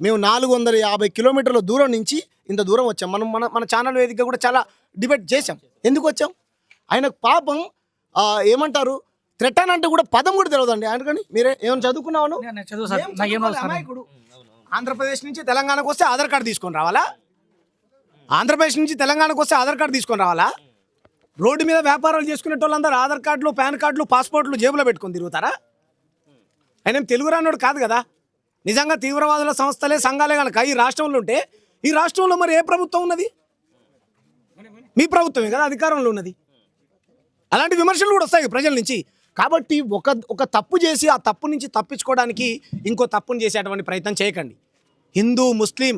మేము 450 కిలోమీటర్ల దూరం నుంచి ఇంత దూరం వచ్చాం. మనం మన మన ఛానల్ వేదిక కూడా చాలా డిబేట్ చేశాం. ఎందుకు వచ్చాం? ఆయనకు పాపం ఏమంటారు థ్రెటన్ అంటే కూడా పదం కూడా తెలియదండి ఆయనకని. మీరే ఏమైనా చదువుకున్నాను? అమాయకుడు. ఆంధ్రప్రదేశ్ నుంచి తెలంగాణకు వస్తే ఆధార్ కార్డు తీసుకొని రావాలా? ఆంధ్రప్రదేశ్ నుంచి తెలంగాణకు వస్తే ఆధార్ కార్డు తీసుకొని రావాలా? రోడ్డు మీద వ్యాపారాలు చేసుకునే వాళ్ళందరూ ఆధార్ కార్డులు, పాన్ కార్డులు, పాస్పోర్ట్లు జేబులో పెట్టుకొని తిరుగుతారా? ఆయన తెలుగు రానోడు కాదు కదా. నిజంగా తీవ్రవాదుల సంస్థలే సంఘాలే కనుక ఈ రాష్ట్రంలో ఉంటే, ఈ రాష్ట్రంలో మరి ఏ ప్రభుత్వం ఉన్నది? మీ ప్రభుత్వమే కదా అధికారంలో ఉన్నది. అలాంటి విమర్శలు కూడా వస్తాయి ప్రజల నుంచి. కాబట్టి ఒక తప్పు చేసి ఆ తప్పు నుంచి తప్పించుకోవడానికి ఇంకో తప్పును చేసేటువంటి ప్రయత్నం చేయకండి. హిందూ, ముస్లిం,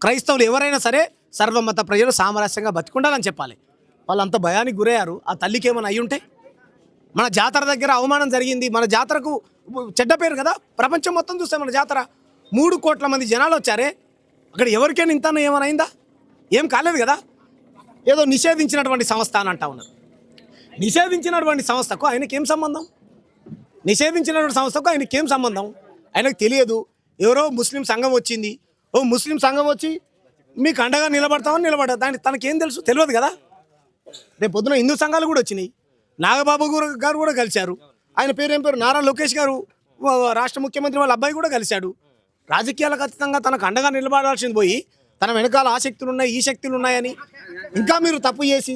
క్రైస్తవులు ఎవరైనా సరే సర్వమత ప్రజలు సామరస్యంగా బతికుండాలని చెప్పాలి. వాళ్ళంత భయానికి గురయ్యారు. ఆ తల్లికి ఏమైనా అయ్యి ఉంటే? మన జాతర దగ్గర అవమానం జరిగింది. మన జాతరకు చెడ్డ పేరు కదా. ప్రపంచం మొత్తం చూస్తే మన జాతర 3 కోట్ల మంది జనాలు వచ్చారే. అక్కడ ఎవరికైనా ఇంత ఏమైనా అయిందా? ఏం కాలేదు కదా. ఏదో నిషేధించినటువంటి సంస్థ అని అంటా ఉన్నారు. నిషేధించినటువంటి సంస్థకు ఆయనకేం సంబంధం? నిషేధించినటువంటి సంస్థకు ఆయనకేం సంబంధం? ఆయనకు తెలియదు. ఎవరో ముస్లిం సంఘం వచ్చింది, ముస్లిం సంఘం వచ్చి మీకు అండగా నిలబడతామని నిలబడదు. తనకేం తెలుసు? తెలియదు కదా. రేపు పొద్దున హిందూ సంఘాలు కూడా వచ్చినాయి. నాగబాబు గారు కూడా కలిశారు. ఆయన పేరు ఏం పేరు? నారా లోకేష్ గారు, రాష్ట్ర ముఖ్యమంత్రి వాళ్ళ అబ్బాయి కూడా కలిశాడు. రాజకీయాలకు అతీతంగా తనకు అండగా నిలబడాల్సింది పోయి తన వెనకాల ఆ శక్తులు ఉన్నాయి, ఈ శక్తులు ఉన్నాయని ఇంకా మీరు తప్పు చేసి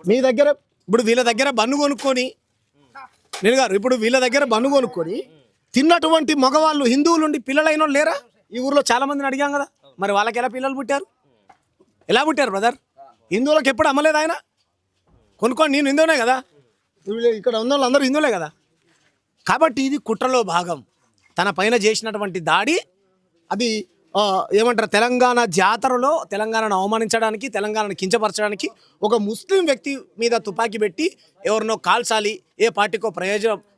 మీ దగ్గర ఇప్పుడు వీళ్ళ దగ్గర బన్ను కొనుక్కొని ఇప్పుడు వీళ్ళ దగ్గర బన్ను కొనుక్కొని తిన్నటువంటి మగవాళ్ళు హిందువులుండి పిల్లలైన వాళ్ళు లేరా? ఈ ఊర్లో చాలా మందిని అడిగాం కదా. మరి వాళ్ళకి ఎలా పిల్లలు పుట్టారు? ఎలా పుట్టారు బ్రదర్? హిందువులకు ఎప్పుడు అమ్మలేదు ఆయన? కొనుక్కోండి, నేను హిందువునే కదా, ఇక్కడ ఉన్న వాళ్ళు అందరూ హిందువులే కదా. కాబట్టి ఇది కుట్రలో భాగం. తన పైన చేసినటువంటి దాడి అది ఏమంటారు, తెలంగాణ జాతరలో తెలంగాణను అవమానించడానికి, తెలంగాణను కించపరచడానికి ఒక ముస్లిం వ్యక్తి మీద తుపాకీ పెట్టి ఎవరినో కాల్చాలి, ఏ పార్టీకో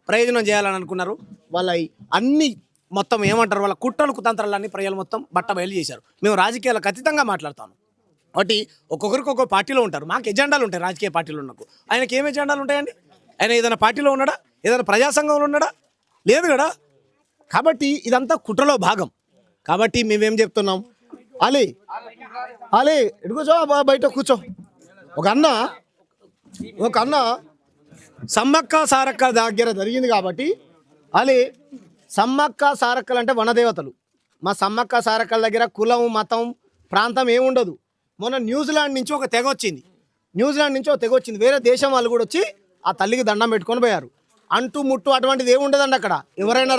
ప్రయోజనం చేయాలని అనుకున్నారు. వాళ్ళ అన్ని మొత్తం ఏమంటారు, వాళ్ళ కుట్రలు కుతంత్రాలన్నీ ప్రజలు మొత్తం బట్టబయలు చేశారు. మేము రాజకీయాలకు అతీతంగా మాట్లాడతాను. కాబట్టి ఒక్కొక్కరికి ఒక్కొక్క పార్టీలో ఉంటారు. మాకు ఎజెండాలు ఉంటాయి రాజకీయ పార్టీలో ఉన్నకు. ఆయనకి ఏం ఎజెండాలు ఉంటాయండి? ఆయన ఏదైనా పార్టీలో ఉన్నాడా? ఏదైనా ప్రజాసంఘంలో ఉన్నాడా? లేదు కదా. కాబట్టి ఇదంతా కుట్రలో భాగం. కాబట్టి మేమేం చెప్తున్నాం, అలీ ఇటు కూర్చో, బయట కూర్చో. ఒక అన్న సమ్మక్క సారక్క దగ్గర జరిగింది కాబట్టి, అలీ సమ్మక్క సారక్కలు అంటే వనదేవతలు. మా సమ్మక్క సారక్కల దగ్గర కులం, మతం, ప్రాంతం ఏముండదు. మొన్న న్యూజిలాండ్ నుంచి ఒక తెగ వచ్చింది. వేరే దేశం వాళ్ళు కూడా వచ్చి ఆ తల్లికి దండం పెట్టుకొని పోయారు. అంటు ముట్టు అటువంటిది ఏముండదండి అక్కడ. ఎవరైనా